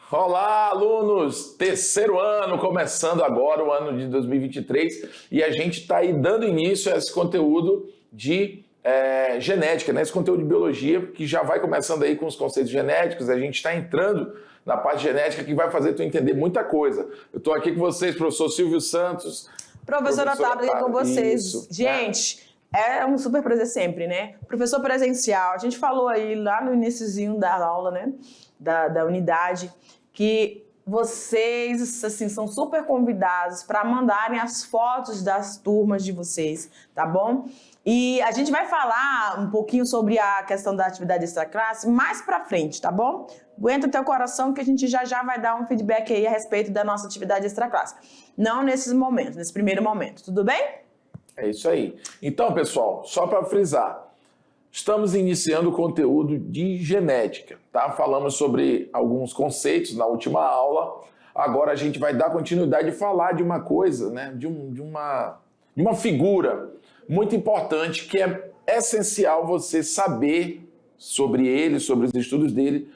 Olá, alunos! Terceiro ano, começando agora o ano de 2023 e a gente está aí dando início a esse conteúdo de genética, né? Esse conteúdo de biologia que já vai começando aí com os conceitos genéticos, a gente está entrando na parte genética que vai fazer tu entender muita coisa. Eu estou aqui com vocês, professor Silvio Santos. Professora Otávio aqui com vocês. Isso, gente, é um super prazer sempre, né? Professor presencial, a gente falou aí lá no iniciozinho da aula, né? Da unidade, que vocês, assim, são super convidados para mandarem as fotos das turmas de vocês, tá bom? E a gente vai falar um pouquinho sobre a questão da atividade extraclasse mais para frente, tá bom? Aguenta o teu coração que a gente já vai dar um feedback aí a respeito da nossa atividade extraclasse. Não nesses momentos, nesse primeiro momento, tudo bem? É isso aí. Então, pessoal, só para frisar, estamos iniciando o conteúdo de genética, tá? Falamos sobre alguns conceitos na última aula. Agora a gente vai dar continuidade e falar de uma coisa, né? De uma figura muito importante que é essencial você saber sobre ele, sobre os estudos dele,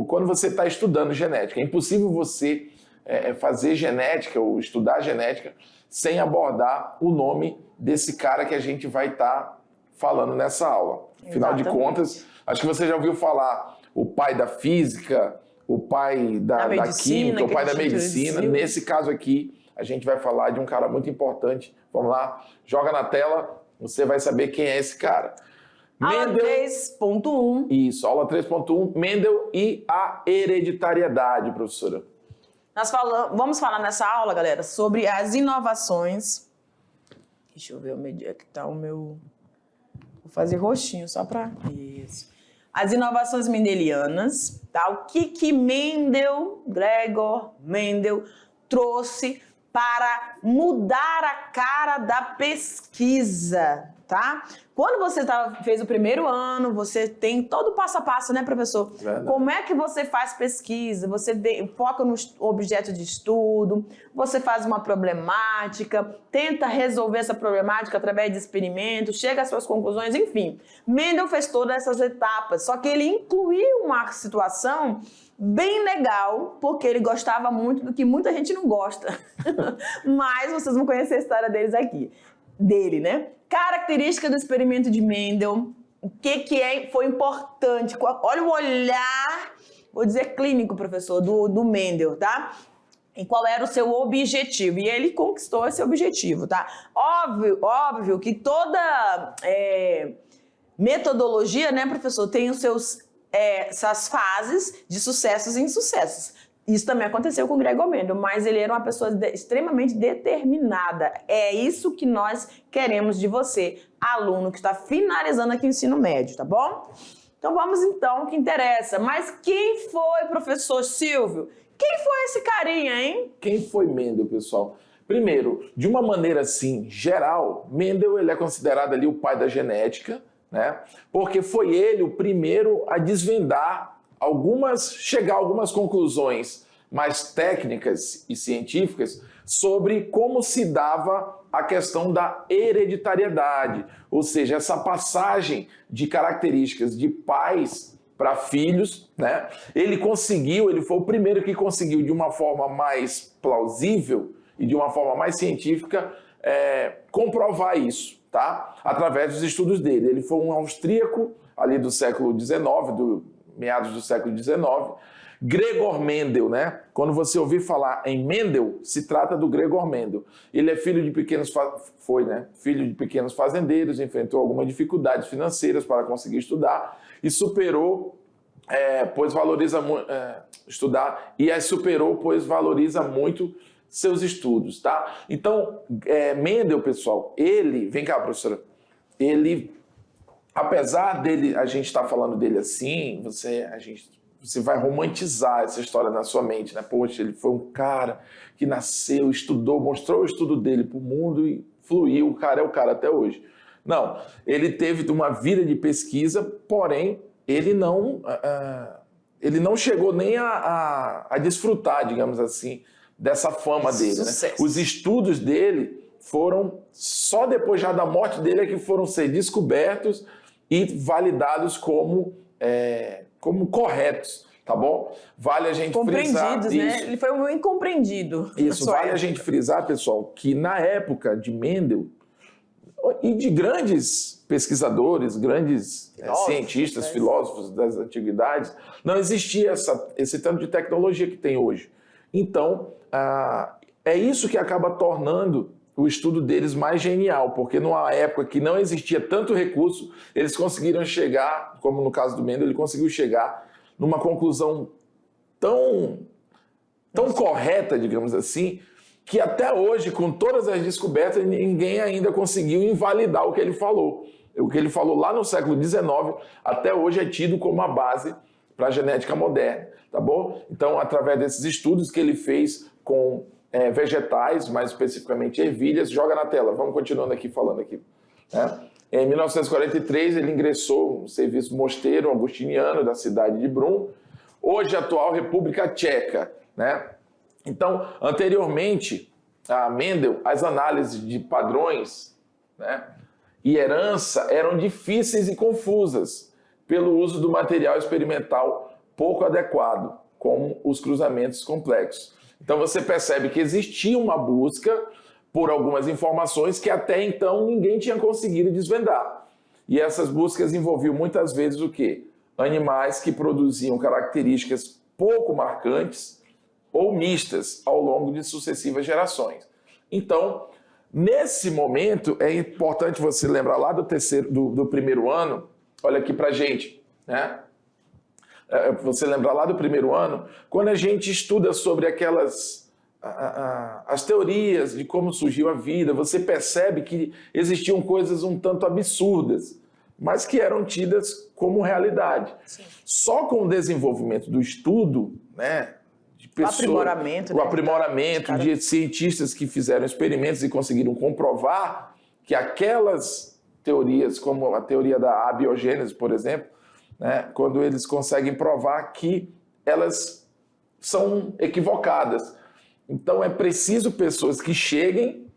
quando você está estudando genética. É impossível você fazer genética ou estudar genética sem abordar o nome desse cara que a gente vai estar falando nessa aula. Afinal de contas, acho que você já ouviu falar o pai da física, o pai da química, o pai da medicina. Nesse caso aqui, a gente vai falar de um cara muito importante. Vamos lá, joga na tela, você vai saber quem é esse cara. Aula 3.1. Isso, aula 3.1, Mendel e a hereditariedade, professora. Vamos falar nessa aula, galera, sobre as inovações. Deixa eu ver onde é que está o meu... Vou fazer roxinho só para... Isso. As inovações mendelianas, tá? O que Gregor Mendel trouxe para mudar a cara da pesquisa, tá? Quando você fez o primeiro ano, você tem todo o passo a passo, né, professor? Verdade. Como é que você faz pesquisa? Você foca no objeto de estudo, você faz uma problemática, tenta resolver essa problemática através de experimentos, chega às suas conclusões, enfim. Mendel fez todas essas etapas, só que ele incluiu uma situação bem legal, porque ele gostava muito do que muita gente não gosta. Mas vocês vão conhecer a história dele, né? Característica do experimento de Mendel, o que foi importante, olha o olhar, vou dizer clínico, professor, do Mendel, tá? E qual era o seu objetivo, e ele conquistou esse objetivo, tá? Óbvio que toda metodologia, né, professor, tem os essas fases de sucessos e insucessos. Isso também aconteceu com o Gregor Mendel, mas ele era uma pessoa extremamente determinada. É isso que nós queremos de você, aluno que está finalizando aqui o ensino médio, tá bom? Então vamos então ao que interessa. Mas quem foi, professor Silvio? Quem foi esse carinha, hein? Quem foi Mendel, pessoal? Primeiro, de uma maneira assim, geral, Mendel ele é considerado ali o pai da genética, né? Porque foi ele o primeiro a desvendar chegar a algumas conclusões mais técnicas e científicas sobre como se dava a questão da hereditariedade, ou seja, essa passagem de características de pais para filhos, né? Ele foi o primeiro que conseguiu de uma forma mais plausível e de uma forma mais científica comprovar isso, tá? Através dos estudos dele. Ele foi um austríaco ali do século XIX, meados do século XIX, Gregor Mendel, né? Quando você ouvir falar em Mendel, se trata do Gregor Mendel. Ele é filho de pequenos fazendeiros, enfrentou algumas dificuldades financeiras para conseguir estudar e superou, pois valoriza muito seus estudos, tá? Então, Mendel, pessoal, vem cá, professora, apesar dele, a gente está falando dele assim, você vai romantizar essa história na sua mente, né? Poxa, ele foi um cara que nasceu, estudou, mostrou o estudo dele para o mundo e fluiu, o cara é o cara até hoje. Não, ele teve uma vida de pesquisa, porém, ele não chegou nem a desfrutar, digamos assim, dessa fama dele, né? Os estudos dele foram, só depois já da morte dele, é que foram ser descobertos e validados como corretos, tá bom? Vale a gente frisar... Compreendidos, né? Ele foi um incompreendido. Isso, vale a gente frisar, pessoal, que na época de Mendel e de grandes pesquisadores, grandes cientistas, filósofos das antiguidades, não existia esse tanto de tecnologia que tem hoje. Então, é isso que acaba tornando o estudo deles mais genial, porque numa época que não existia tanto recurso, eles conseguiram chegar, como no caso do Mendel, ele conseguiu chegar numa conclusão tão correta, digamos assim, que até hoje, com todas as descobertas, ninguém ainda conseguiu invalidar o que ele falou. O que ele falou lá no século XIX, até hoje é tido como a base para a genética moderna, tá bom? Então, através desses estudos que ele fez com vegetais, mais especificamente ervilhas, joga na tela, vamos continuando aqui, falando aqui. Né? Em 1943, ele ingressou no serviço mosteiro agostiniano da cidade de Brno, hoje a atual República Tcheca, né? Então, anteriormente a Mendel, as análises de padrões, né, e herança eram difíceis e confusas pelo uso do material experimental pouco adequado, como os cruzamentos complexos. Então você percebe que existia uma busca por algumas informações que até então ninguém tinha conseguido desvendar. E essas buscas envolviam muitas vezes o quê? Animais que produziam características pouco marcantes ou mistas ao longo de sucessivas gerações. Então, nesse momento, é importante você lembrar lá do primeiro ano, olha aqui pra gente, né? Você lembrar lá do primeiro ano, quando a gente estuda sobre as teorias de como surgiu a vida, você percebe que existiam coisas um tanto absurdas, mas que eram tidas como realidade. Sim. Só com o desenvolvimento do estudo, né, de pessoas, o aprimoramento de cientistas que fizeram experimentos e conseguiram comprovar que aquelas teorias, como a teoria da abiogênese, por exemplo, né, quando eles conseguem provar que elas são equivocadas. Então é preciso pessoas que cheguem,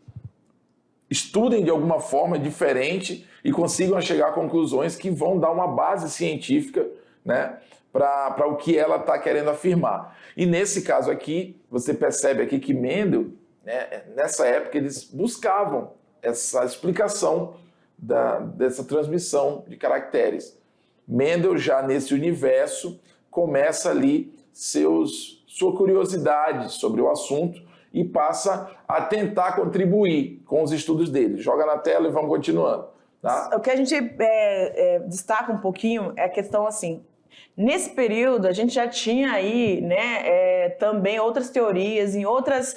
estudem de alguma forma diferente e consigam chegar a conclusões que vão dar uma base científica, né, para o que ela está querendo afirmar. E nesse caso aqui, você percebe aqui que Mendel, né, nessa época, eles buscavam essa explicação dessa transmissão de caracteres. Mendel, já nesse universo, começa ali sua curiosidade sobre o assunto e passa a tentar contribuir com os estudos dele. Joga na tela e vamos continuando. Tá? O que a gente destaca um pouquinho é a questão assim, nesse período a gente já tinha aí, né, também outras teorias em outras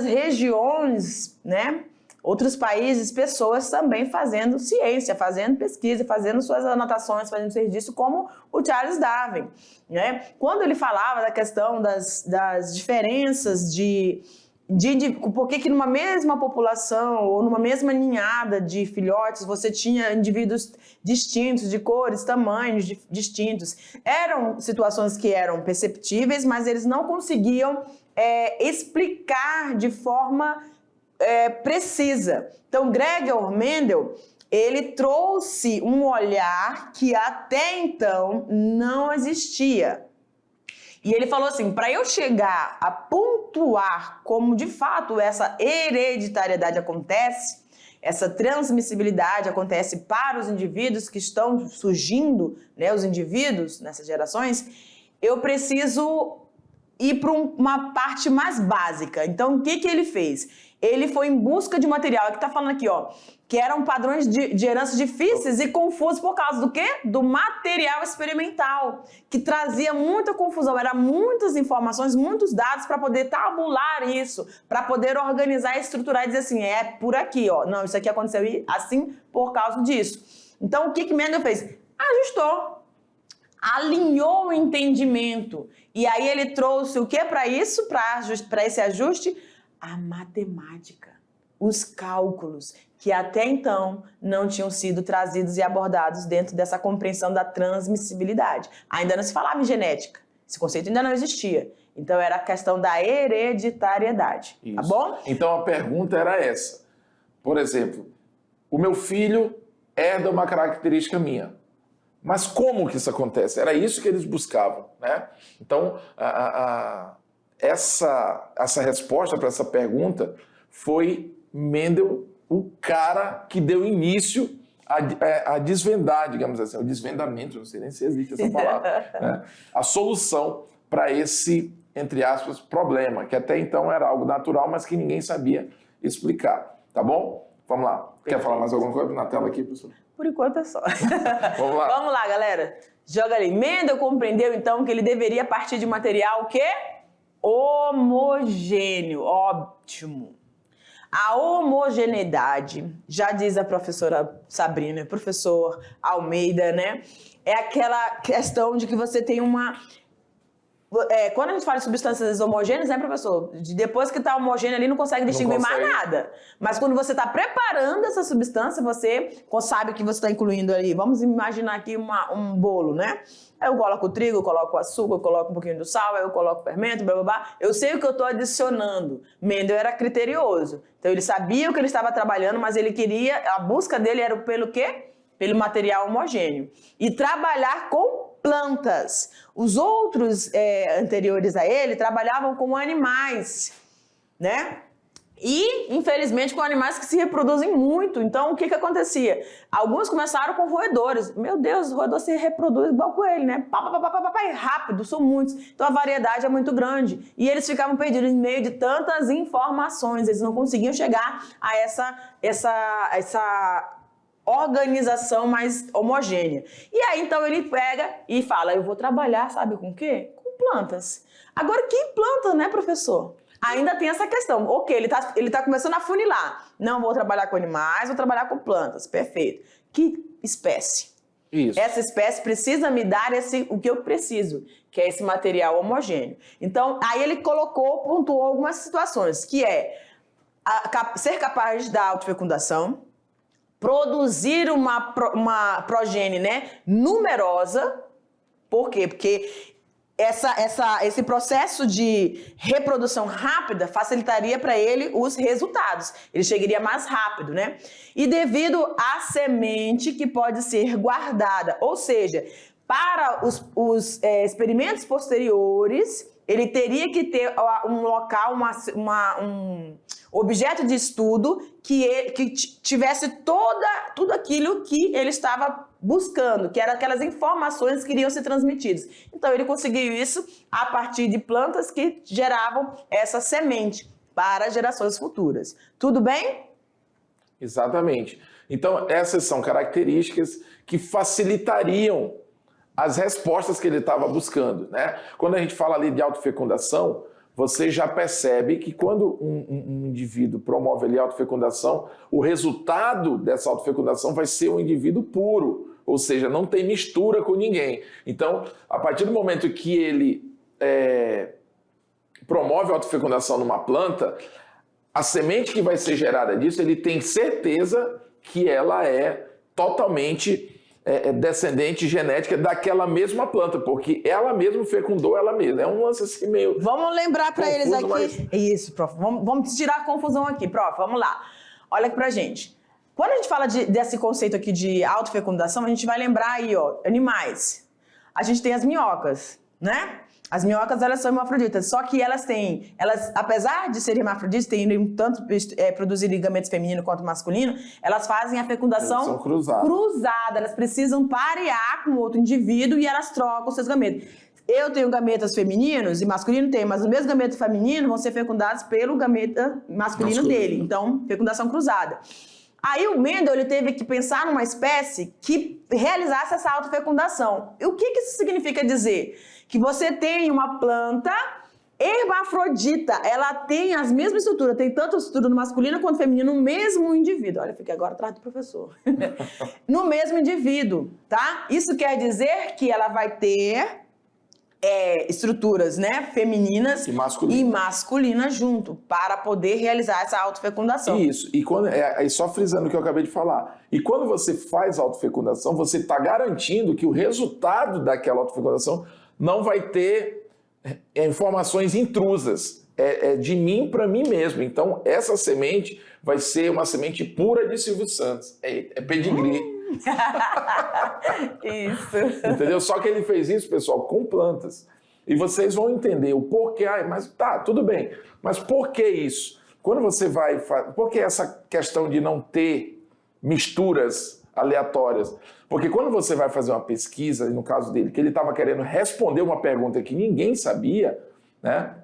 regiões, né, outros países, pessoas também fazendo ciência, fazendo pesquisa, fazendo suas anotações, fazendo serviço, como o Charles Darwin, né? Quando ele falava da questão das diferenças por que numa mesma população ou numa mesma ninhada de filhotes você tinha indivíduos distintos, de cores, tamanhos distintos. Eram situações que eram perceptíveis, mas eles não conseguiam explicar de forma precisa. Então, Gregor Mendel, ele trouxe um olhar que até então não existia. E ele falou assim, para eu chegar a pontuar como de fato essa hereditariedade acontece, essa transmissibilidade acontece para os indivíduos que estão surgindo, né, os indivíduos nessas gerações, eu preciso ir para uma parte mais básica. Então, o que ele fez? Ele foi em busca de material, que está falando aqui, ó, que eram padrões de herança difíceis e confusos por causa do quê? Do material experimental, que trazia muita confusão, eram muitas informações, muitos dados para poder tabular isso, para poder organizar, estruturar e dizer assim, é por aqui, ó, não, isso aqui aconteceu assim por causa disso. Então, o que Mendel fez? Ajustou, alinhou o entendimento, e aí ele trouxe o que para isso, para esse ajuste? A matemática, os cálculos, que até então não tinham sido trazidos e abordados dentro dessa compreensão da transmissibilidade. Ainda não se falava em genética, esse conceito ainda não existia. Então era a questão da hereditariedade, tá bom? Então a pergunta era essa. Por exemplo, o meu filho herda uma característica minha, Mas como que isso acontece? Era isso que eles buscavam, né? Então, essa resposta para essa pergunta foi Mendel, o cara que deu início a desvendar, digamos assim, o desvendamento, não sei nem se existe essa palavra, né? A solução para esse, entre aspas, problema, que até então era algo natural, mas que ninguém sabia explicar, tá bom? Vamos lá. Perfeito. Quer falar mais alguma coisa na tela aqui, professor? Por enquanto é só. Vamos lá. Vamos lá, galera. Joga ali. Mendel compreendeu, então, que ele deveria partir de material o quê? Homogêneo. Ótimo. A homogeneidade, já diz a professora Sabrina, professor Almeida, né? É aquela questão de que você tem uma... quando a gente fala de substâncias homogêneas, né, professor? Depois que está homogêneo ali, não consegue distinguir mais nada. Mas quando você está preparando essa substância, você sabe que você está incluindo ali. Vamos imaginar aqui um bolo, né? Aí eu coloco o trigo, eu coloco o açúcar, eu coloco um pouquinho do sal, aí eu coloco o fermento, blá, blá, blá. Eu sei o que eu estou adicionando. Mendel era criterioso. Então ele sabia o que ele estava trabalhando, mas ele queria... A busca dele era pelo quê? Pelo material homogêneo. E trabalhar com plantas. Os outros anteriores a ele trabalhavam com animais, né? E, infelizmente, com animais que se reproduzem muito. Então, o que acontecia? Alguns começaram com roedores. Meu Deus, os roedores se reproduzem igual com ele, né? Rápido, são muitos. Então, a variedade é muito grande. E eles ficavam perdidos em meio de tantas informações. Eles não conseguiam chegar a essa organização mais homogênea. E aí, então, ele pega e fala, eu vou trabalhar, sabe com o quê? Com plantas. Agora, que planta, né, professor? Ainda tem essa questão. Ok, ele tá começando a funilar. Não vou trabalhar com animais, vou trabalhar com plantas. Perfeito. Que espécie? Isso. Essa espécie precisa me dar o que eu preciso, que é esse material homogêneo. Então, aí ele pontuou algumas situações, que é ser capaz da autofecundação, produzir uma progênie, né, numerosa. Por quê? Porque esse processo de reprodução rápida facilitaria para ele os resultados. Ele chegaria mais rápido, né? E devido à semente que pode ser guardada, ou seja, para os experimentos posteriores, ele teria que ter um local, um objeto de estudo que tivesse tudo aquilo que ele estava buscando, que eram aquelas informações que iriam ser transmitidas. Então, ele conseguiu isso a partir de plantas que geravam essa semente para gerações futuras. Tudo bem? Exatamente. Então, essas são características que facilitariam as respostas que ele estava buscando, né? Quando a gente fala ali de autofecundação, você já percebe que quando um indivíduo promove ali a autofecundação, o resultado dessa autofecundação vai ser um indivíduo puro, ou seja, não tem mistura com ninguém. Então, a partir do momento que ele promove a autofecundação numa planta, a semente que vai ser gerada disso, ele tem certeza que ela é totalmente descendente genética daquela mesma planta, porque ela mesma fecundou ela mesma. É um lance assim meio... Vamos lembrar para eles aqui... Mas... Isso, prof. Vamos tirar a confusão aqui, prof. Vamos lá. Olha aqui pra gente. Quando a gente fala desse conceito aqui de autofecundação, a gente vai lembrar aí, ó, animais. A gente tem as minhocas, né? As minhocas, elas são hermafroditas, só que elas, apesar de serem hermafroditas, terem tanto produzirem gametos feminino quanto masculino, elas fazem a fecundação cruzada. Elas precisam parear com outro indivíduo e elas trocam seus gametos. Eu tenho gametas femininos e masculino tem, mas os meus gametas femininos vão ser fecundados pelo gameta masculino dele. Então, fecundação cruzada. Aí o Mendel ele teve que pensar numa espécie que realizasse essa autofecundação. E o que isso significa dizer? Que você tem uma planta hermafrodita, ela tem as mesmas estruturas, tem tanto estrutura no masculino quanto no feminino no mesmo indivíduo. Olha, fiquei agora atrás do professor. No mesmo indivíduo, tá? Isso quer dizer que ela vai ter estruturas, né, femininas e masculinas junto, para poder realizar essa autofecundação. Isso, e só frisando o que eu acabei de falar, e quando você faz autofecundação, você está garantindo que o resultado daquela autofecundação não vai ter informações intrusas, de mim para mim mesmo. Então, essa semente vai ser uma semente pura de Silvio Santos, é pedigree. Isso. Entendeu? Só que ele fez isso, pessoal, com plantas. E vocês vão entender o porquê. Mas tá, tudo bem. Mas por que isso? Quando você vai... Por que essa questão de não ter misturas aleatórias? Porque quando você vai fazer uma pesquisa, no caso dele, que ele estava querendo responder uma pergunta que ninguém sabia, né?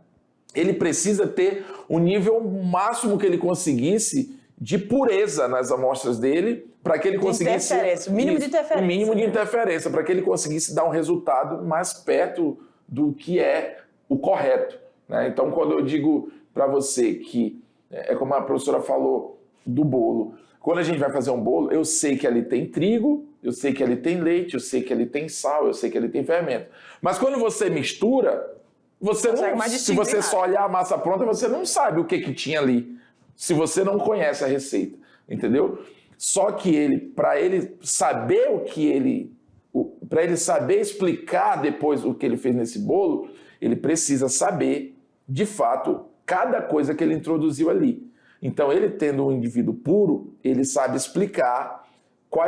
Ele precisa ter o nível máximo que ele conseguisse de pureza nas amostras dele, para que ele conseguisse... Interferência, o mínimo de interferência. O mínimo de interferência, para que ele conseguisse dar um resultado mais perto do que é o correto, né? Então, quando eu digo para você que, é como a professora falou do bolo, quando a gente vai fazer um bolo, eu sei que ali tem trigo, eu sei que ali tem leite, eu sei que ali tem sal, eu sei que ali tem fermento. Mas quando você mistura, você não, se você só olhar a massa pronta, você não sabe o que tinha ali, se você não conhece a receita, entendeu? Só que para ele saber para ele saber explicar depois o que ele fez nesse bolo, ele precisa saber, de fato, cada coisa que ele introduziu ali. Então, ele tendo um indivíduo puro, ele sabe explicar qual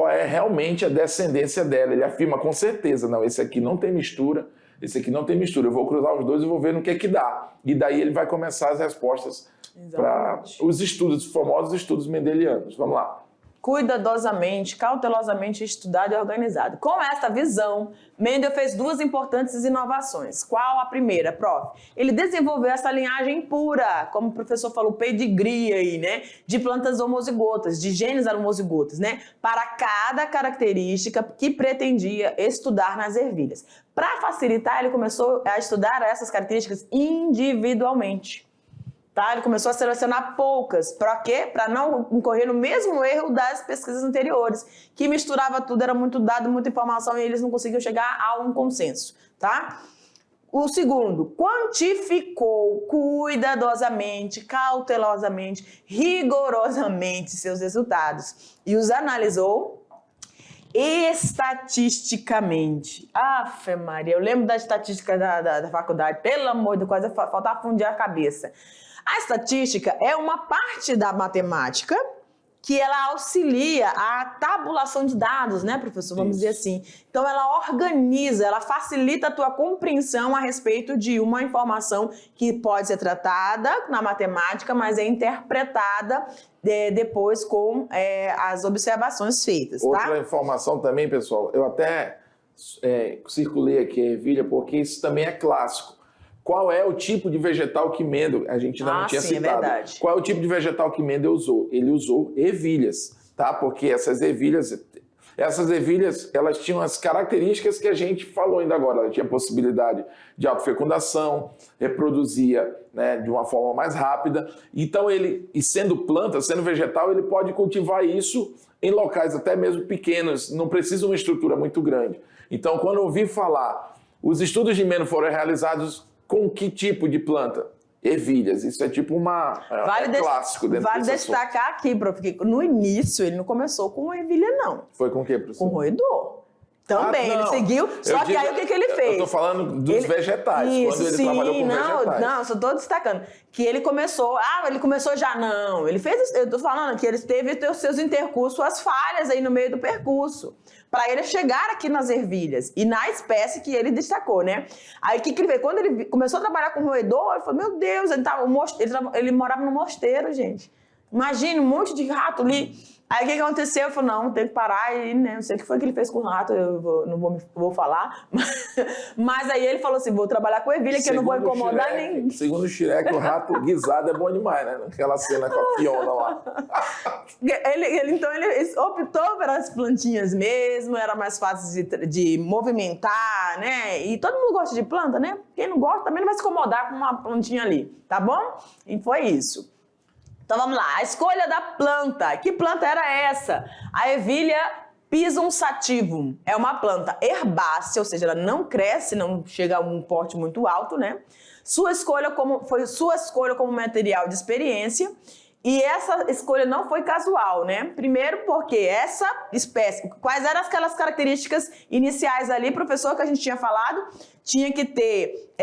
é realmente a descendência dela. Ele afirma com certeza, não, esse aqui não tem mistura, esse aqui não tem mistura. Eu vou cruzar os dois e vou ver no que dá. E daí ele vai começar as respostas para os estudos, os famosos estudos mendelianos. Vamos lá. Cuidadosamente, cautelosamente estudado e organizado. Com esta visão, Mendel fez duas importantes inovações. Qual a primeira, prof? Ele desenvolveu essa linhagem pura, como o professor falou, pedigree aí, né? De plantas homozigotas, de genes homozigotas, né? Para cada característica que pretendia estudar nas ervilhas. Para facilitar, ele começou a estudar essas características individualmente. Tá? Ele começou a selecionar poucas. Para quê? Para não incorrer no mesmo erro das pesquisas anteriores, que misturava tudo, era muito dado, muita informação e eles não conseguiam chegar a um consenso. Tá? O segundo, quantificou cuidadosamente, cautelosamente, rigorosamente seus resultados e os analisou estatisticamente. Afe Maria, eu lembro da estatística da faculdade, pelo amor de Deus, quase faltava fundir a cabeça. A estatística é uma parte da matemática que ela auxilia a tabulação de dados, né, professor? Vamos dizer assim. Então, ela organiza, ela facilita a tua compreensão a respeito de uma informação que pode ser tratada na matemática, mas é interpretada depois com as observações feitas, tá? Outra informação também, pessoal, eu até circulei aqui a ervilha, porque isso também é clássico. Qual é o tipo de vegetal que Mendel, a gente ainda não tinha citado. É verdade. Qual é o tipo de vegetal que Mendel usou? Ele usou ervilhas, tá? Porque essas ervilhas, elas tinham as características que a gente falou ainda agora. Ela tinha possibilidade de autofecundação, reproduzia, né, de uma forma mais rápida. Então ele, e sendo planta, sendo vegetal, ele pode cultivar isso em locais até mesmo pequenos, não precisa uma estrutura muito grande. Então, quando eu ouvi falar, os estudos de Mendel foram realizados com que tipo de planta? Ervilhas. Isso é tipo clássico dentro Vale destacar aqui, prof, porque no início ele não começou com ervilha, não. Foi com o quê, professor? Com roedor. Também, ele seguiu, só que aí o que ele fez? Eu tô falando dos vegetais, isso, quando ele trabalhou com vegetais. Não, só tô destacando. Que ele começou, ele começou já, não. Ele fez, eu tô falando que ele teve os seus intercursos, suas falhas aí no meio do percurso, para ele chegar aqui nas ervilhas e na espécie que ele destacou, né? Aí o que ele fez? Quando ele começou a trabalhar com roedor, ele falou, meu Deus, ele morava no mosteiro, gente. Imagina, um monte de rato ali. Aí o que aconteceu? Eu falei, não, tem que parar e né, não sei o que foi que ele fez com o rato, não vou falar. Mas aí ele falou assim, vou trabalhar com ervilha que eu não vou incomodar ninguém. Segundo o Shrek, o rato guisado é bom demais, né? Aquela cena com a Fiona lá. Então ele optou pelas plantinhas mesmo, era mais fácil de movimentar, né? E todo mundo gosta de planta, né? Quem não gosta também não vai se incomodar com uma plantinha ali, tá bom? E foi isso. Então vamos lá, a escolha da planta. Que planta era essa? A ervilha Pisum sativum. É uma planta herbácea, ou seja, ela não cresce, não chega a um porte muito alto, né? Foi sua escolha como material de experiência E essa escolha não foi casual, né? Primeiro porque essa espécie... Quais eram aquelas características iniciais ali, professor, que a gente tinha falado? Tinha que ter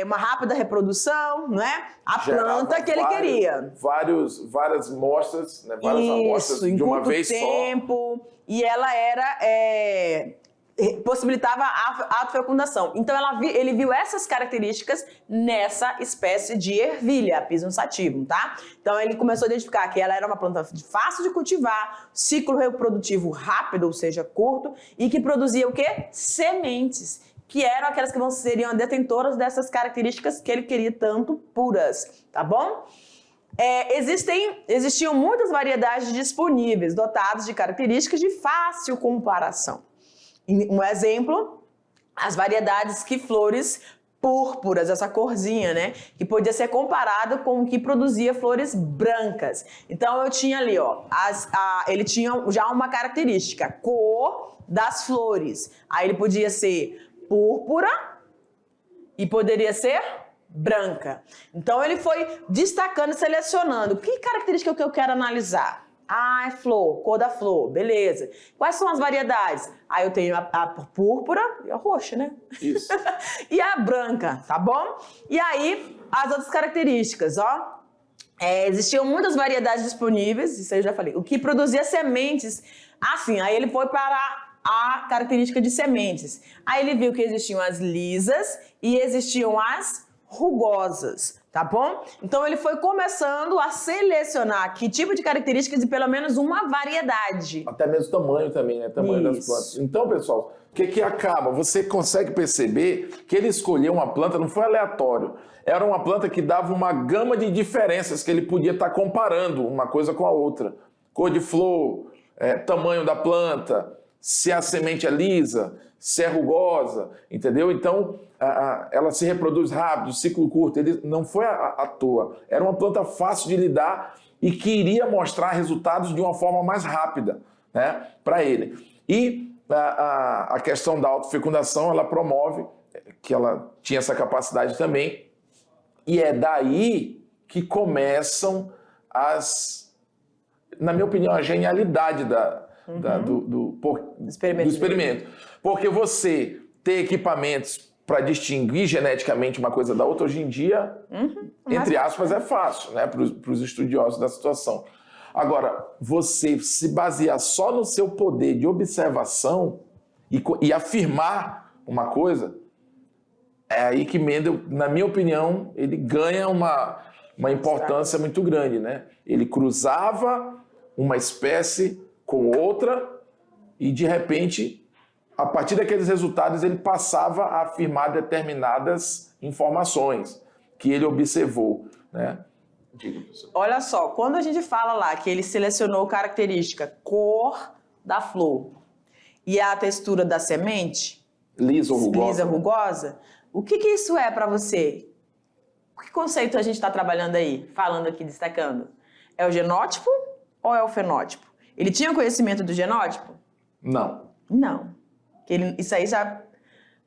uma rápida reprodução, né? A planta que ele queria. Várias mostras, né? Várias amostras de uma vez só. Tempo. E ela era... possibilitava a autofecundação. Então ele viu essas características nessa espécie de ervilha, Pisum sativum, tá? Então ele começou a identificar que ela era uma planta fácil de cultivar, ciclo reprodutivo rápido, ou seja, curto, e que produzia o quê? Sementes, que eram aquelas que seriam detentoras dessas características que ele queria tanto puras, tá bom? Existiam muitas variedades disponíveis, dotadas de características de fácil comparação. Um exemplo, as variedades que flores púrpuras, essa corzinha, né? Que podia ser comparado com o que produzia flores brancas. Então eu tinha ali, ó, ele tinha já uma característica, cor das flores. Aí ele podia ser púrpura e poderia ser branca. Então ele foi destacando e selecionando. Que característica que eu quero analisar? Ah, é flor, cor da flor, beleza. Quais são as variedades? Ah, eu tenho a púrpura e a roxa, né? Isso. E a branca, tá bom? E aí, as outras características, ó. Existiam muitas variedades disponíveis, isso aí eu já falei. O que produzia sementes, assim, aí ele foi para a característica de sementes. Aí ele viu que existiam as lisas e existiam as rugosas. Tá bom? Então ele foi começando a selecionar que tipo de características de pelo menos uma variedade. Até mesmo tamanho também, né? Tamanho das plantas. Então, pessoal, o que acaba? Você consegue perceber que ele escolheu uma planta, não foi aleatório. Era uma planta que dava uma gama de diferenças que ele podia estar comparando uma coisa com a outra. Cor de flor, tamanho da planta, se a semente é lisa, se é rugosa, entendeu? Então, ela se reproduz rápido, ciclo curto. Ele não foi à toa. Era uma planta fácil de lidar e que iria mostrar resultados de uma forma mais rápida, né, para ele. E a questão da autofecundação, ela promove que ela tinha essa capacidade também. E é daí que começam na minha opinião, a genialidade do experimento. Porque você ter equipamentos para distinguir geneticamente uma coisa da outra, hoje em dia, entre aspas, é fácil, né, para os estudiosos da situação. Agora, você se basear só no seu poder de observação e afirmar uma coisa, é aí que Mendel, na minha opinião, ele ganha uma importância muito grande, né? Ele cruzava uma espécie com outra e, de repente, a partir daqueles resultados, ele passava a afirmar determinadas informações que ele observou, né? Diga, professor. Olha só, quando a gente fala lá que ele selecionou característica cor da flor e a textura da semente, lisa ou rugosa, o que isso é para você? Que conceito a gente está trabalhando aí, falando aqui, destacando? É o genótipo ou é o fenótipo? Ele tinha conhecimento do genótipo? Não. Não. Isso aí já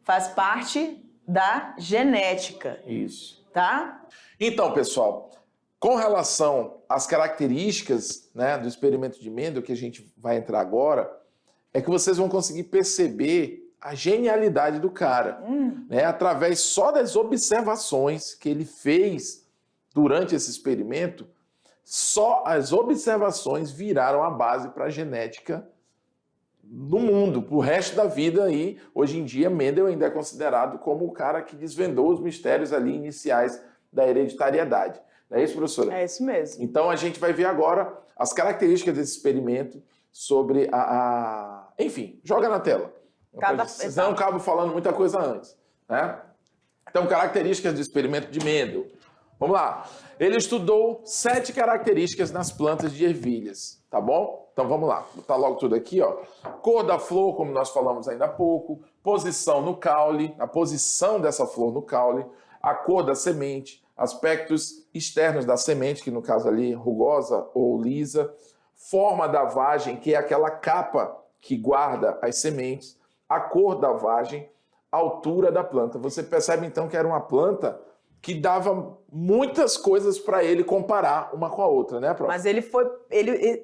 faz parte da genética. Isso. Tá? Então, pessoal, com relação às características, né, do experimento de Mendel, que a gente vai entrar agora, é que vocês vão conseguir perceber a genialidade do cara, né, através só das observações que ele fez durante esse experimento. Só as observações viraram a base para a genética do mundo, para o resto da vida. E hoje em dia Mendel ainda é considerado como o cara que desvendou os mistérios ali iniciais da hereditariedade. Não é isso, professora? É isso mesmo. Então a gente vai ver agora as características desse experimento sobre Enfim, joga na tela. Senão eu acabo falando muita coisa antes, né? Então, características do experimento de Mendel. Vamos lá. Ele estudou 7 características nas plantas de ervilhas, tá bom? Então vamos lá. Vou botar logo tudo aqui, ó. Cor da flor, como nós falamos ainda há pouco, posição no caule, a posição dessa flor no caule, a cor da semente, aspectos externos da semente, que no caso ali rugosa ou lisa, forma da vagem, que é aquela capa que guarda as sementes, a cor da vagem, a altura da planta. Você percebe então que era uma planta que dava muitas coisas para ele comparar uma com a outra, né, prof? Mas ele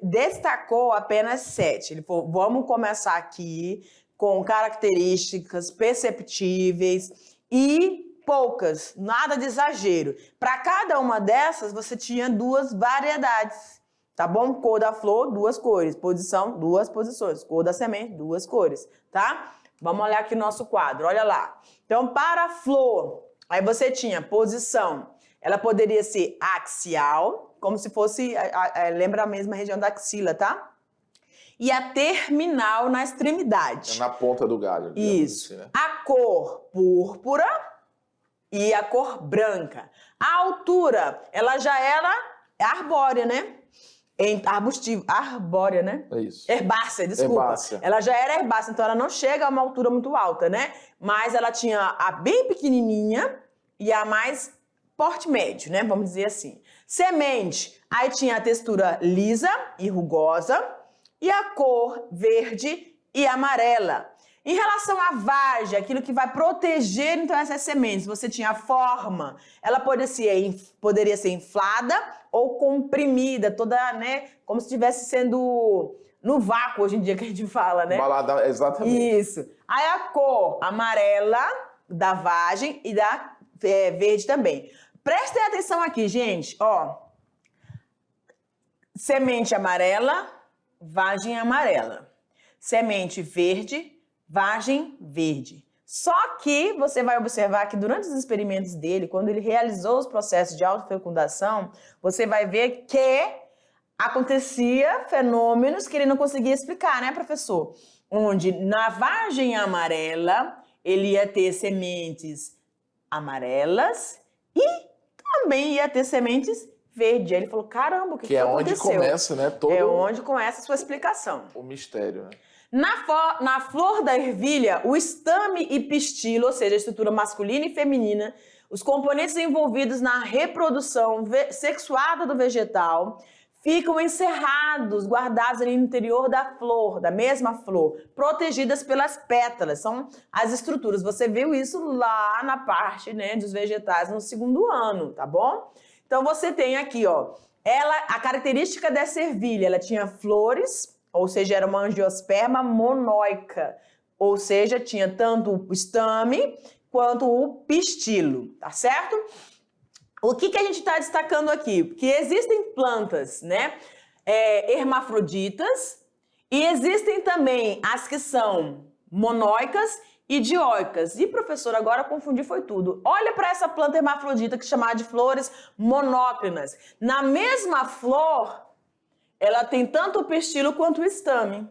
destacou apenas 7. Ele falou, vamos começar aqui com características perceptíveis e poucas, nada de exagero. Para cada uma dessas, você tinha 2 variedades, tá bom? Cor da flor, 2 cores. Posição, 2 posições. Cor da semente, 2 cores, tá? Vamos olhar aqui no nosso quadro, olha lá. Então, para a flor, aí você tinha posição. Ela poderia ser axial, como se fosse, lembra a mesma região da axila, tá? E a terminal na extremidade. Na ponta do galho. Isso. Assim, né? A cor púrpura e a cor branca. A altura, ela já era arbórea, né? Arbórea, né? É isso. Herbácea, desculpa. Herbácea. Ela já era herbácea, então ela não chega a uma altura muito alta, né? Mas ela tinha a bem pequenininha e a mais porte médio, né? Vamos dizer assim. Semente, aí tinha a textura lisa e rugosa e a cor verde e amarela. Em relação à vagem, aquilo que vai proteger então essas sementes, você tinha a forma, ela poderia ser inflada ou comprimida, toda, né, como se estivesse sendo no vácuo hoje em dia que a gente fala, né? Balada, exatamente. Isso. Aí a cor amarela da vagem e da verde também. Prestem atenção aqui, gente, ó. Semente amarela, vagem amarela. Semente verde, vagem verde. Só que você vai observar que durante os experimentos dele, quando ele realizou os processos de autofecundação, você vai ver que acontecia fenômenos que ele não conseguia explicar, né, professor? Onde na vagem amarela ele ia ter sementes amarelas e também ia ter sementes verdes. Aí ele falou, caramba, o que aconteceu? Que é onde começa, né? É onde começa a sua explicação. O mistério, né? Na flor da ervilha, o estame e pistilo, ou seja, a estrutura masculina e feminina, os componentes envolvidos na reprodução sexuada do vegetal, ficam encerrados, guardados ali no interior da flor, da mesma flor, protegidas pelas pétalas, são as estruturas. Você viu isso lá na parte, né, dos vegetais no 2º ano, tá bom? Então você tem aqui, ó, a característica dessa ervilha, ela tinha flores, ou seja, era uma angiosperma monóica, ou seja, tinha tanto o estame quanto o pistilo, tá certo? O que a gente está destacando aqui? Que existem plantas, né, hermafroditas e existem também as que são monóicas e dioicas. E, professor, agora confundi foi tudo. Olha para essa planta hermafrodita que é chamada de flores monóclinas. Na mesma flor, ela tem tanto o pistilo quanto o estame.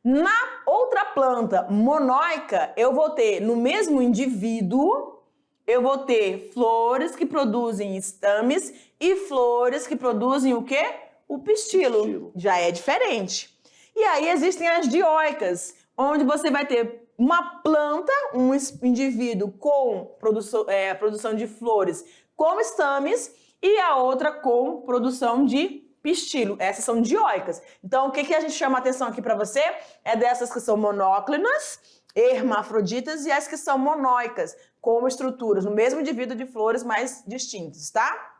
Na outra planta monóica, eu vou ter no mesmo indivíduo, eu vou ter flores que produzem estames e flores que produzem o quê? O pistilo. Já é diferente. E aí existem as dioicas, onde você vai ter uma planta, um indivíduo com produção de flores com estames e a outra com produção de pistilo. Essas são dioicas. Então, o que a gente chama a atenção aqui para você é dessas que são monóclinas, hermafroditas e as que são monóicas, com estruturas no mesmo indivíduo de flores mais distintos, tá?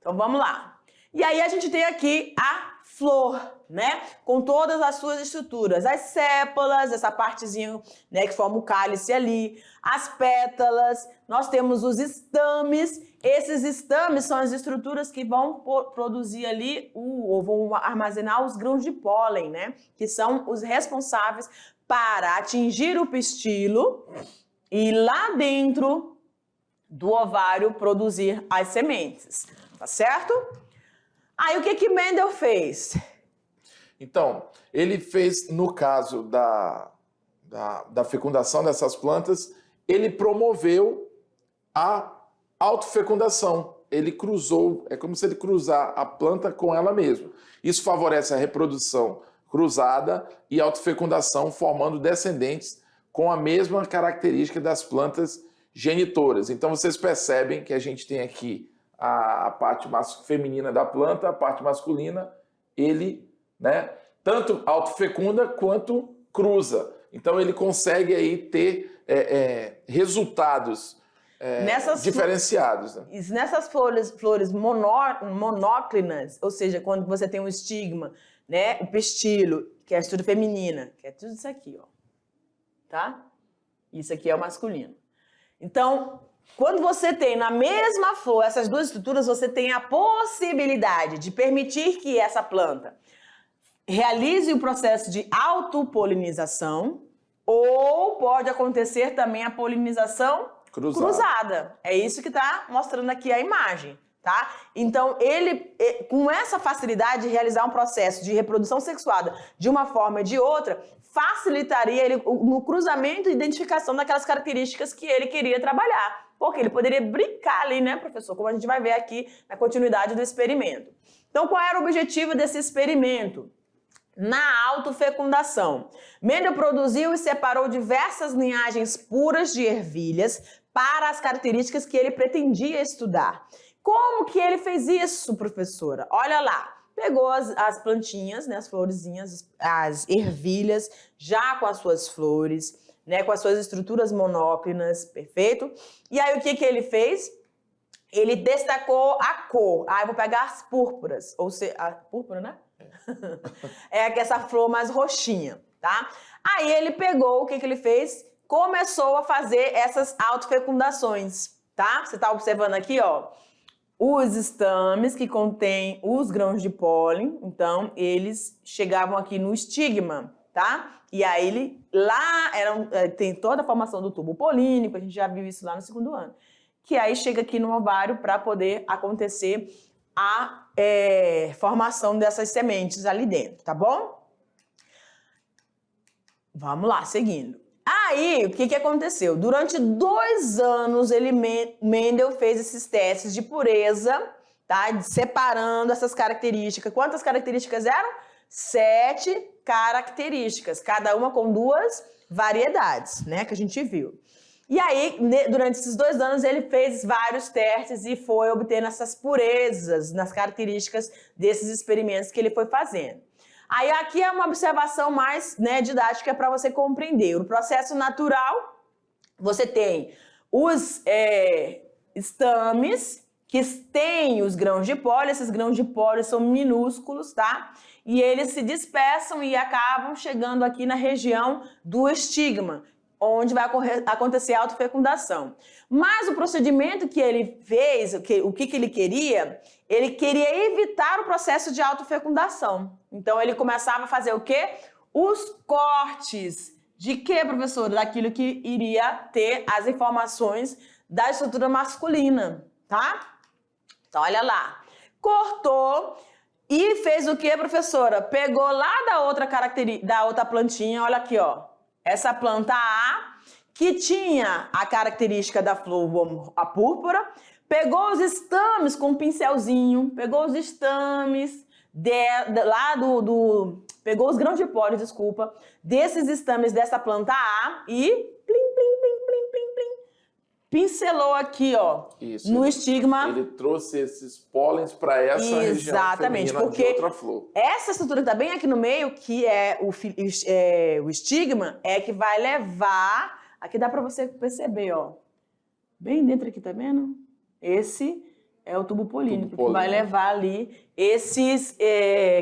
Então, vamos lá. E aí a gente tem aqui a flor, né? Com todas as suas estruturas. As sépalas, essa partezinha, né, que forma o cálice ali. As pétalas. Nós temos os estames. Esses estames são as estruturas que vão produzir ali, ou vão armazenar os grãos de pólen, né? Que são os responsáveis para atingir o pistilo e lá dentro do ovário produzir as sementes. Tá certo? Aí o que Mendel fez? Então, ele fez, no caso da fecundação dessas plantas, ele promoveu a autofecundação. Ele cruzou, é como se ele cruzar a planta com ela mesma. Isso favorece a reprodução cruzada e autofecundação, formando descendentes com a mesma característica das plantas genitoras. Então, vocês percebem que a gente tem aqui a parte feminina da planta, a parte masculina, ele, né, tanto autofecunda quanto cruza. Então ele consegue aí ter resultados diferenciados. Né? Nessas flores monóclinas, ou seja, quando você tem um estigma, né? O pistilo, que é a estrutura feminina, que é tudo isso aqui, ó. Tá? Isso aqui é o masculino. Então, quando você tem na mesma flor essas duas estruturas, você tem a possibilidade de permitir que essa planta realize o processo de autopolinização, ou pode acontecer também a polinização cruzada. É isso que está mostrando aqui a imagem, tá? Então, ele, com essa facilidade de realizar um processo de reprodução sexuada de uma forma ou de outra, facilitaria ele no cruzamento e identificação daquelas características que ele queria trabalhar. Porque ele poderia brincar ali, né, professor? Como a gente vai ver aqui na continuidade do experimento. Então, qual era o objetivo desse experimento? Na autofecundação, Mendel produziu e separou diversas linhagens puras de ervilhas para as características que ele pretendia estudar. Como que ele fez isso, professora? Olha lá. Pegou as plantinhas, né, as florezinhas, as ervilhas, já com as suas flores, né, com as suas estruturas monóclinas, perfeito? E aí o que ele fez? Ele destacou a cor. Ah, eu vou pegar as púrpuras, ou seja, a púrpura, né? É essa flor mais roxinha, tá? Aí ele pegou, o que ele fez? Começou a fazer essas autofecundações, tá? Você tá observando aqui, ó. Os estames que contêm os grãos de pólen, então eles chegavam aqui no estigma, tá? E aí tem toda a formação do tubo polínico, a gente já viu isso lá no segundo ano. Que aí chega aqui no ovário para poder acontecer a formação dessas sementes ali dentro, tá bom? Vamos lá, seguindo. Aí, o que aconteceu? Durante 2 anos, Mendel fez esses testes de pureza, tá? Separando essas características. Quantas características eram? 7 características, cada uma com 2 variedades, né? Que a gente viu. E aí, durante esses 2 anos, ele fez vários testes e foi obtendo essas purezas nas características desses experimentos que ele foi fazendo. Aí aqui é uma observação mais, né, didática para você compreender. O processo natural, você tem os estames que têm os grãos de pólen. Esses grãos de pólen são minúsculos, tá? E eles se dispersam e acabam chegando aqui na região do estigma, onde vai acontecer a autofecundação. Mas o procedimento que ele fez, o que ele queria evitar o processo de autofecundação. Então, ele começava a fazer o quê? Os cortes. De quê, professora? Daquilo que iria ter as informações da estrutura masculina, tá? Então, olha lá. Cortou e fez o quê, professora? Pegou lá da outra plantinha, olha aqui, ó. Essa planta A, que tinha a característica da flor, a púrpura, pegou os estames com um pincelzinho, pegou os estames pegou os grãos de pólen, desculpa, desses estames dessa planta A e pincelou aqui, ó, isso, no estigma. Ele trouxe esses pólens para essa região feminina porque de outra flor. Essa estrutura que está bem aqui no meio, que é o estigma, é que vai levar... Aqui dá para você perceber, ó. Bem dentro aqui, tá vendo? Esse é o tubo polínico, que vai levar ali esses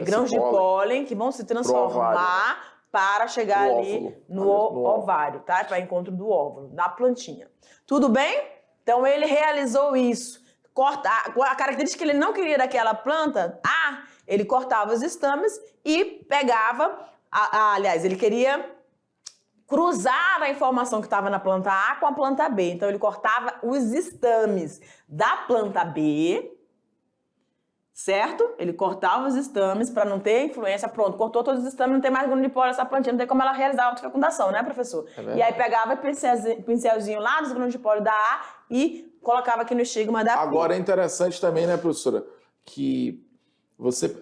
grãos de pólen que vão se transformar para chegar ali no ovário, tá? Para encontro do óvulo, na plantinha. Tudo bem? Então, ele realizou isso. A característica que ele não queria daquela planta, ele cortava os estames e pegava... aliás, ele queria cruzar a informação que estava na planta A com a planta B. Então, ele cortava os estames da planta B, certo? Ele cortava os estames para não ter influência. Pronto, cortou todos os estames, não tem mais grão de pólen nessa plantinha, não tem como ela realizar a autofecundação, né, professor? E aí pegava o pincelzinho lá dos grãos de pólen da A e colocava aqui no estigma da B. Agora é interessante também, né, professora, que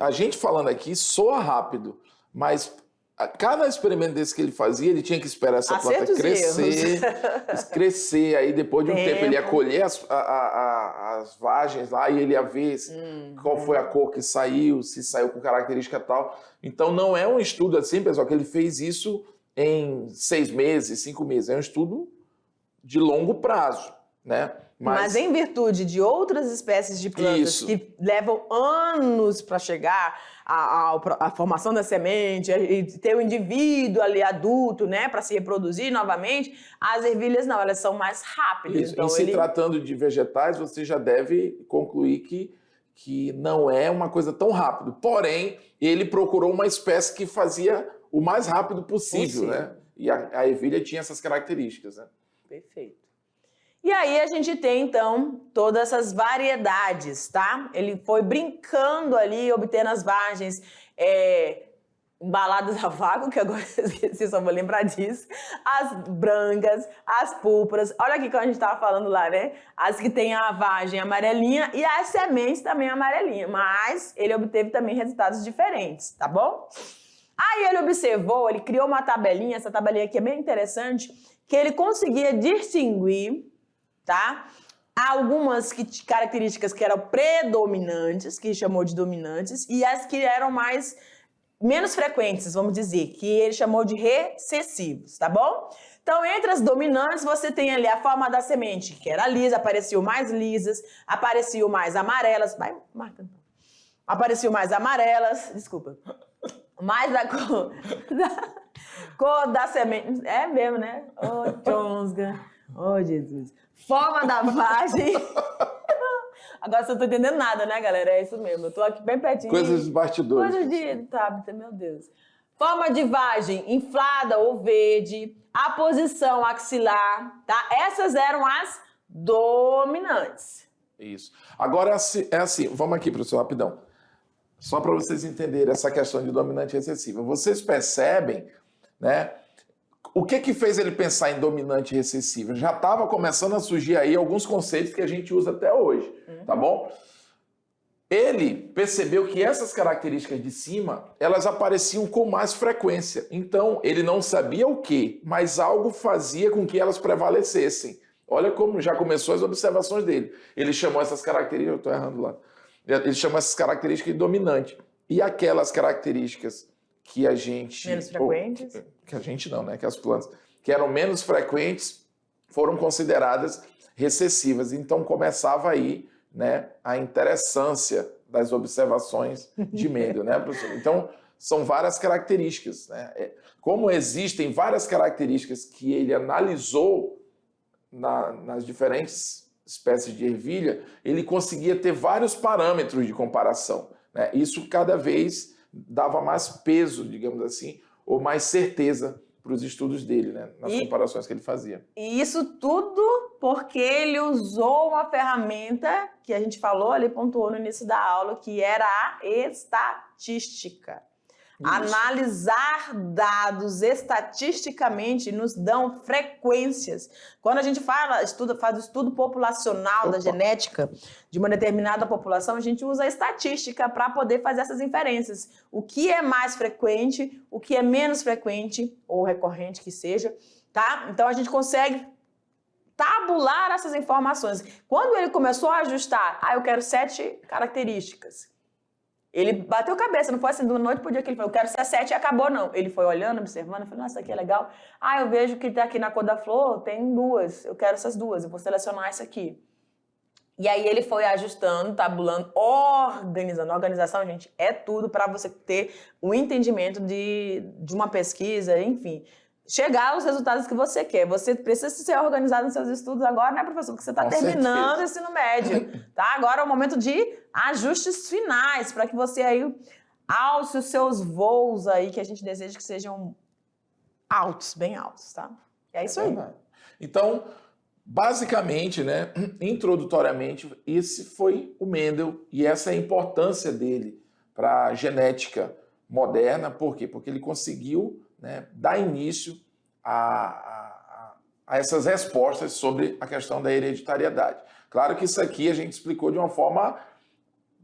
a gente falando aqui soa rápido, mas cada experimento desse que ele fazia, ele tinha que esperar essa planta crescer, aí depois de um tempo ele ia colher as vagens lá e ele ia ver qual foi a cor que saiu, se saiu com característica tal. Então não é um estudo assim, pessoal, que ele fez isso em 6 meses, 5 meses, é um estudo de longo prazo, né? Mas em virtude de outras espécies de plantas que levam anos para chegar à formação da semente e ter o indivíduo ali adulto, né, para se reproduzir novamente, as ervilhas não, elas são mais rápidas. Então, se tratando de vegetais, você já deve concluir que não é uma coisa tão rápida. Porém, ele procurou uma espécie que fazia o mais rápido possível, né? E a ervilha tinha essas características, né? Perfeito. E aí a gente tem, então, todas essas variedades, tá? Ele foi brincando ali, obtendo as vagens embaladas a vácuo, que agora eu esqueci, só vou lembrar disso. As brancas, as púrpuras. Olha aqui que a gente estava falando lá, né? As que tem a vagem amarelinha e as sementes também amarelinha. Mas ele obteve também resultados diferentes, tá bom? Aí ele observou, ele criou uma tabelinha, essa tabelinha aqui é bem interessante, que ele conseguia distinguir, tá? Algumas características que eram predominantes, que chamou de dominantes, e as que eram menos frequentes, vamos dizer, que ele chamou de recessivos, tá bom? Então, entre as dominantes, você tem ali a forma da semente, que era lisa, apareciam mais lisas, apareciam mais amarelas, vai, Marta, apareciam mais amarelas, desculpa, mais da cor da semente, é mesmo, né? Ô, Tchonsga, ô, Jesus. Forma da vagem. Agora você não tá entendendo nada, né, galera? É isso mesmo. Eu tô aqui bem pertinho. Coisas dos bastidores. Coisas de Tabita, meu Deus. Forma de vagem inflada ou verde. A posição axilar, tá? Essas eram as dominantes. Isso. Agora é assim, vamos aqui, professor, rapidão. Só para vocês entenderem essa questão de dominante e recessiva. Vocês percebem, né? O que fez ele pensar em dominante e recessiva? Já estava começando a surgir aí alguns conceitos que a gente usa até hoje, tá bom? Ele percebeu que essas características de cima, elas apareciam com mais frequência. Então, ele não sabia o que, mas algo fazia com que elas prevalecessem. Olha como já começou as observações dele. Ele chamou essas características, eu estou errando lá, ele chamou essas características de dominante. E aquelas características que a gente... Menos frequentes? Que a gente não, né? Que as plantas que eram menos frequentes foram consideradas recessivas. Então começava aí, né, a interessância das observações de Mendel, né, professor? Então são várias características, né? Como existem várias características que ele analisou nas diferentes espécies de ervilha, ele conseguia ter vários parâmetros de comparação, né? Isso cada vez dava mais peso, digamos assim, ou mais certeza para os estudos dele, né? Nas comparações que ele fazia. E isso tudo porque ele usou uma ferramenta que a gente falou ali, pontuou no início da aula, que era a estatística. Isso. Analisar dados estatisticamente nos dão frequências. Quando a gente faz o estudo populacional da genética de uma determinada população, a gente usa a estatística para poder fazer essas inferências. O que é mais frequente, o que é menos frequente, ou recorrente que seja, tá? Então a gente consegue tabular essas informações. Quando ele começou a ajustar, eu quero 7 características. Ele bateu cabeça, não foi assim, de uma noite pro dia que ele falou, eu quero ser 7 e acabou, não. Ele foi olhando, observando, falou, nossa, isso aqui é legal. Eu vejo que aqui na cor da flor tem 2, eu quero essas 2, eu vou selecionar isso aqui. E aí ele foi ajustando, tabulando, organizando. A organização, gente, é tudo para você ter um entendimento de uma pesquisa, enfim. Chegar aos resultados que você quer. Você precisa ser organizado nos seus estudos agora, né, professor? Porque você está terminando o ensino médio, tá? Agora é o momento de ajustes finais, para que você aí alce os seus voos aí, que a gente deseja que sejam altos, bem altos, tá? É isso aí. Então, basicamente, né, introdutoriamente, esse foi o Mendel e essa é a importância dele para a genética moderna. Por quê? Porque ele conseguiu, né, dar início a essas respostas sobre a questão da hereditariedade. Claro que isso aqui a gente explicou de uma forma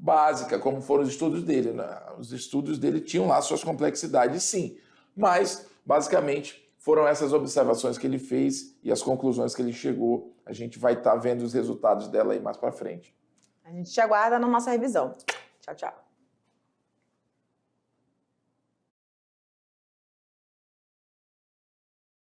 básica, como foram os estudos dele, né? Os estudos dele tinham lá suas complexidades, sim, mas basicamente foram essas observações que ele fez e as conclusões que ele chegou. A gente vai estar vendo os resultados dela aí mais para frente. A gente te aguarda na nossa revisão. Tchau, tchau.